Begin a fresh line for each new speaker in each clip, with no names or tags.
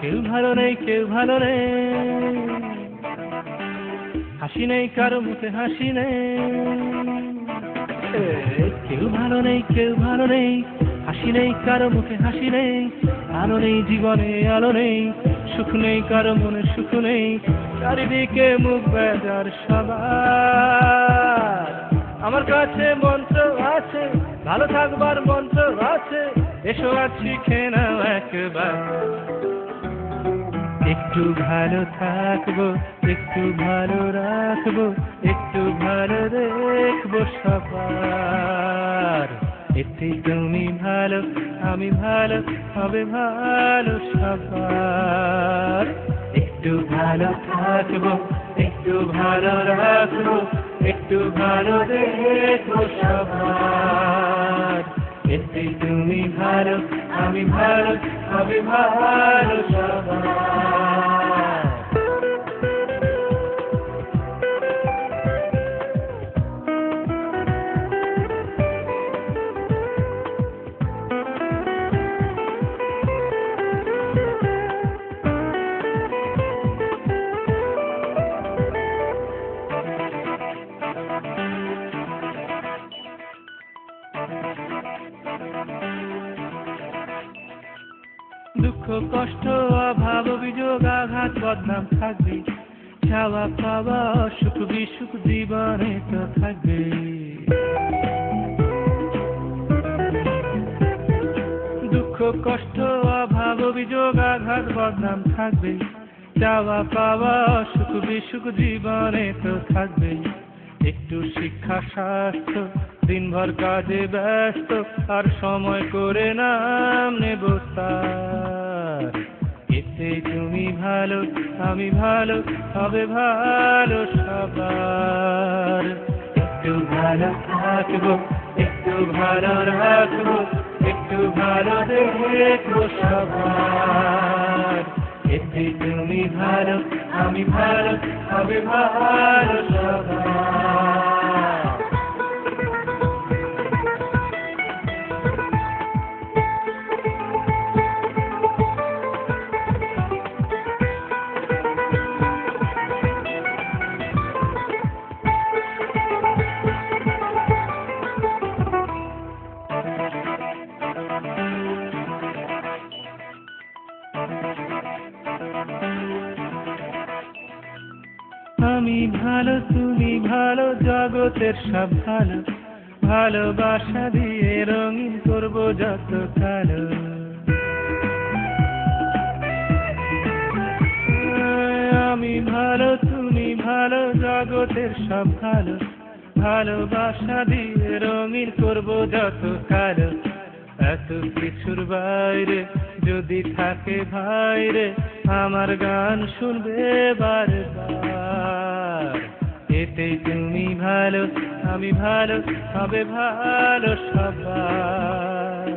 কেউ ভালো নেই, কেউ ভালো নেই, হাসি নেই কারো মুখে হাসি নেই। কেউ ভালো নেই, কেউ ভালো নেই, হাসি নেই কারো মুখে হাসি নেই। আলো নেই জীবনে, আলো নেই, সুখ নেই কারো মনে সুখ নেই। চারিদিকে মুখ বেজার সবার। আমার কাছে মন্ত্র আছে, ভালো থাকবার মন্ত্র আছে। এসো আর শিখে নাও একবার। একটু ভালো থাকবো, একটু ভালো রাখবো, একটু ভালো দেখবো সবার। এতে তুমি ভালো, আমি ভালো, হবে ভালো সবার। একটু ভালো থাকবো, একটু ভালো রাখবো, একটু ভালো দেখবো সবার। এতে তুমি ভালো, আমি ভালো, হবে ভালো সবার। দুঃখ কষ্ট অভাব অভিযোগ আঘাত বদনাম থাকবে। চাওয়া পাওয়া সুখ বিসুখ জীবনে তো থাকবে। দুঃখ কষ্ট অভাব অভিযোগ আঘাত বদনাম থাকবে। চাওয়া পাওয়া সুখ বিসুখ জীবনে তো থাকবে। একটু শিক্ষা স্বাস্থ্য, দিনভর কাজে ব্যস্ত, আর সময় করে নাম নেব তার। এতে তুমি ভালো, আমি ভালো, হবে ভালো সবার। একটু ভালো থাকবো, একটু ভালো রাখবো, একটু ভালো দেখবো সবার। এতে তুমি ভালো, আমি ভালো, হবে ভালো সবার। আমি ভালো, তুমি ভালো, জগতের সব ভালো। ভালোবাসা দিয়ে রঙিন করবো যত কালো। আমি ভালো, তুমি ভালো, জগতের সব ভালো। ভালোবাসা দিয়ে রঙিন করবো যত কালো। এত কিছুর বাইরে যদি থাকে ভাইরে, আমার গান শুনবে বারবার। এতে তুমি ভালো, আমি ভালো, হবে ভালো সবার।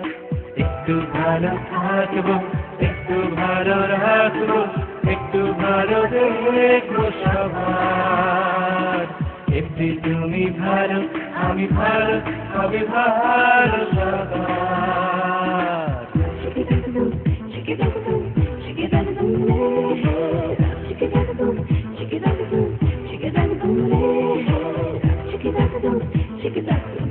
একটু ভালো থাকবো, একটু ভালো রাখবো, একটু ভালো দেখবো সবার। এতে তুমি ভালো, আমি ভালো, হবে ভালো সবার। Chicken